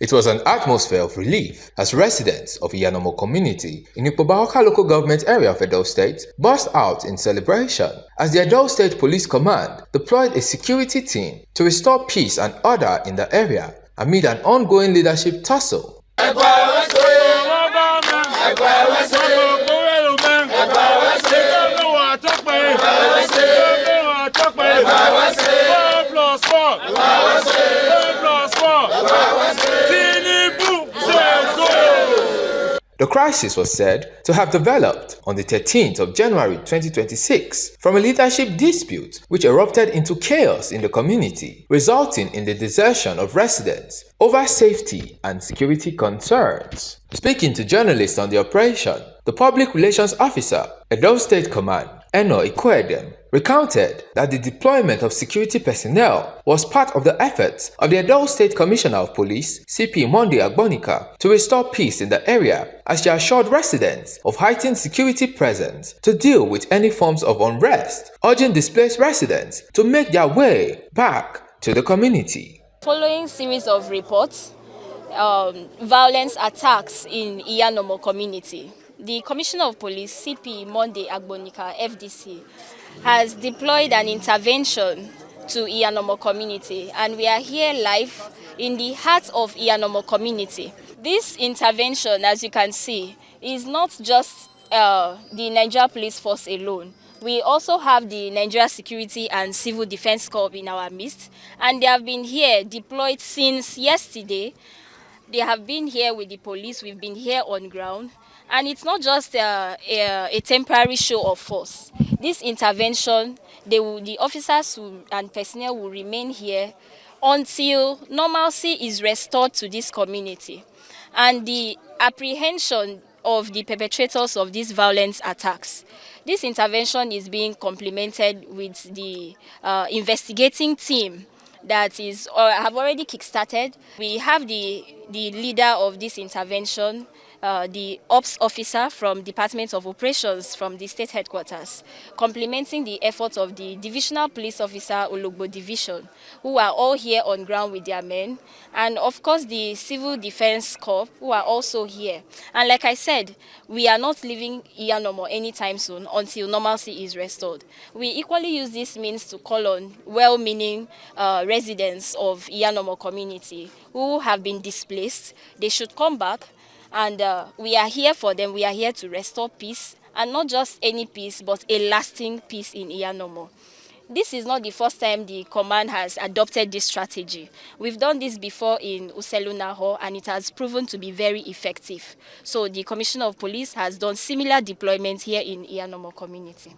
It was an atmosphere of relief as residents of Iyanomo community in Ikpobaoka local government area of Edo State burst out in celebration as the Edo State Police Command deployed a security team to restore peace and order in the area amid an ongoing leadership tussle. The crisis was said to have developed on the 13th of January 2026 from a leadership dispute which erupted into chaos in the community, resulting in the desertion of residents over safety and security concerns. Speaking to journalists on the operation, the public relations officer, Edo State Command, Eno Ikwedem, recounted that the deployment of security personnel was part of the efforts of the Edo State Commissioner of Police, CP Monday Agbonika, to restore peace in the area as she assured residents of heightened security presence to deal with any forms of unrest, urging displaced residents to make their way back to the community. Following series of reports, violence attacks in Iyanomo community, the Commissioner of Police, CP Monday Agbonika, FDC, has deployed an intervention to Iyanomo community, and we are here live in the heart of Iyanomo community. This intervention, as you can see, is not just the Nigeria Police Force alone. We also have the Nigeria Security and Civil Defense Corps in our midst, and they have been here deployed since yesterday. They have been here with the police. We've been here on ground. And it's not just a temporary show of force. This intervention, the officers and personnel will remain here until normalcy is restored to this community. And the apprehension of the perpetrators of these violent attacks. This intervention is being complemented with the investigating team that is have already kick-started. We have the leader of this intervention, the ops officer from Department of Operations from the state headquarters, complementing the efforts of the divisional police officer Ologbo Division, who are all here on ground with their men, and of course the Civil Defense Corps, who are also here. And like I said, we are not leaving Iyanomo anytime soon until normalcy is restored. We equally use this means to call on well-meaning residents of Iyanomo community who have been displaced. They should come back. And we are here for them. We are here to restore peace, and not just any peace, but a lasting peace in Iyanomo. This is not the first time the command has adopted this strategy. We've done this before in Uselunaho, and it has proven to be very effective. So the Commissioner of Police has done similar deployments here in Iyanomo community.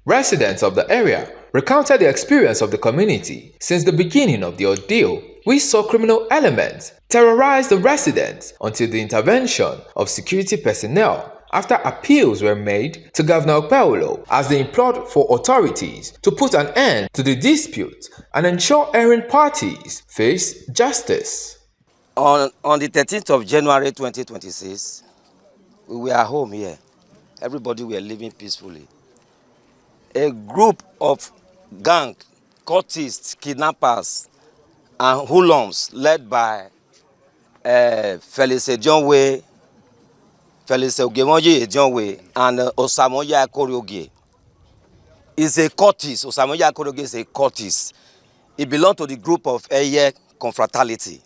Residents of the area recounted the experience of the community since the beginning of the ordeal. We saw criminal elements terrorize the residents until the intervention of security personnel after appeals were made to Governor Okpeolo as they implored for authorities to put an end to the dispute and ensure erring parties face justice. On the 13th of January 2026, we were home here. Everybody were living peacefully. A group of gang, cultists, kidnappers, and hoodlums led by Felice Johnway, Felice Ogemoye Johnway, and Osamoya Akorioge. Is a cultist. Osamoya Akorioge is a cultist. He belonged to the group of Eye Confraternity.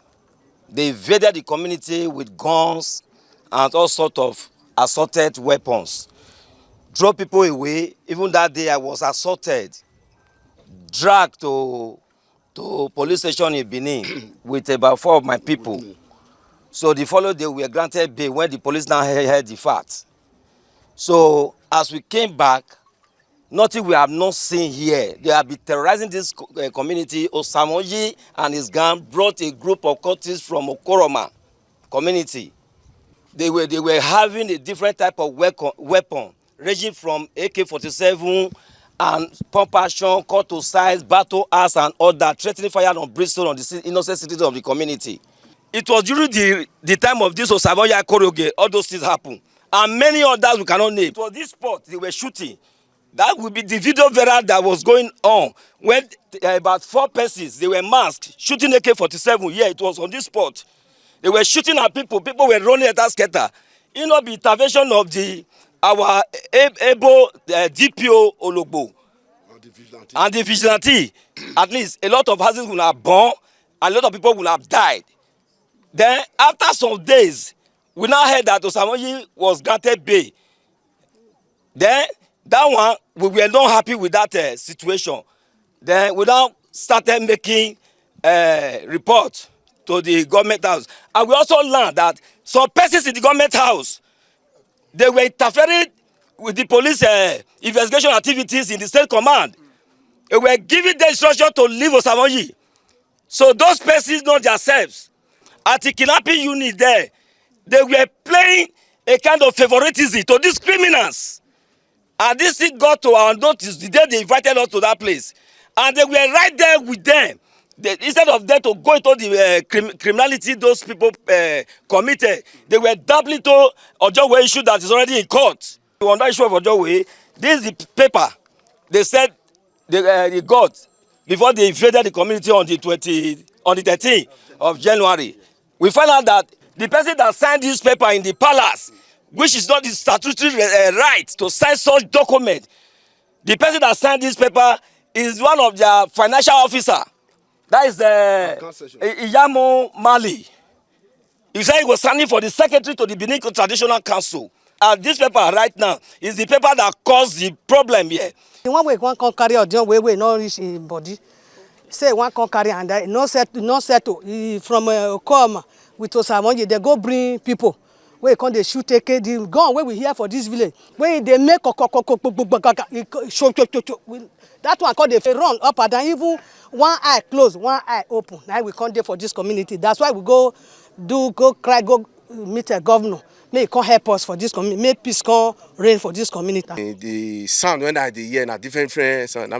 They invaded the community with guns and all sorts of assorted weapons. Drove people away. Even that day I was assaulted, dragged to police station in Benin with about 4 of my people. So the following day we were granted bail when the police now heard the fact. So as we came back, nothing we have not seen here. They have been terrorizing this community. Osamoyi and his gang brought a group of cultists from Okoroma community. They were having a different type of weapon ranging from AK-47 and pump action, cut to size, battle axe, and all that, threatening fire on Bristol on the innocent citizens of the community. It was during the time of this Osamoya Koroge, all those things happened. And many others we cannot name. It was this spot they were shooting. That would be the video viral that was going on when about 4 persons, they were masked, shooting AK-47. Yeah, it was on this spot. They were shooting at people. People were running at that scatter. It not be intervention of our able DPO Ologbo and the vigilante. At least a lot of houses will have burned and a lot of people will have died. Then after some days, we now heard that Osamoyi was granted bail. Then that one, we were not happy with that situation. Then we now started making report to the government house. And we also learned that some persons in the government house, they were interfering with the police investigation activities in the state command. They were giving the instruction to leave Osamoyi. So those persons know themselves. At the kidnapping unit there, they were playing a kind of favoritism to these criminals. And this thing got to our notice the day they invited us to that place. And they were right there with them. Instead of them to go into the criminality those people committed, they were dabbling to Ojowe issue that is already in court. On that issue of Ojowe, this is the paper they said they got before they invaded the community on the 13th of January. We found out that the person that signed this paper in the palace, which is not the statutory right to sign such document, the person that signed this paper is one of their financial officer. That is Iyanomo Mali. He said he was standing for the secretary to the Benin Traditional Council. And this paper right now is the paper that caused the problem here. In one way, one can carry out way not reach in body. Say one can carry and no settle. From come with Osamoyi, they go bring people. Where can they shoot take the gun where we here for this village. Where they make that one called they run up and down, even one eye closed, one eye open. Now we can't do for this community. That's why we go meet a governor. May he come help us for this community. May peace come reign for this community. The sound when I hear na different sound.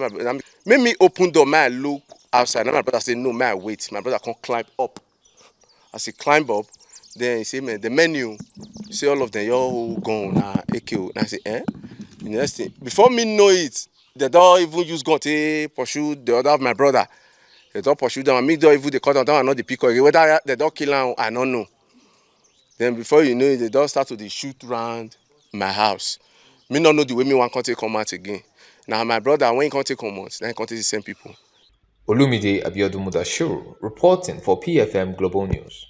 Make me open door, may I look outside. Now my brother say no, may I wait. My brother can't climb up. As he climb up, then he say, man, the menu, you see all of them, you're gone, AKO. And I say, eh? The next thing, before me know it, they don't even use gun to pursue the other of my brother. They don't pursue them. And me don't even they cut down and not the pick. Whether they don't kill him, I don't know. Then before you know it, they don't start to shoot round my house. Me not know the way me want to come out again. Now my brother, when he can't take come out, then he can't take the same people. Olumide Abiodun Mudashiru, reporting for PFM Global News.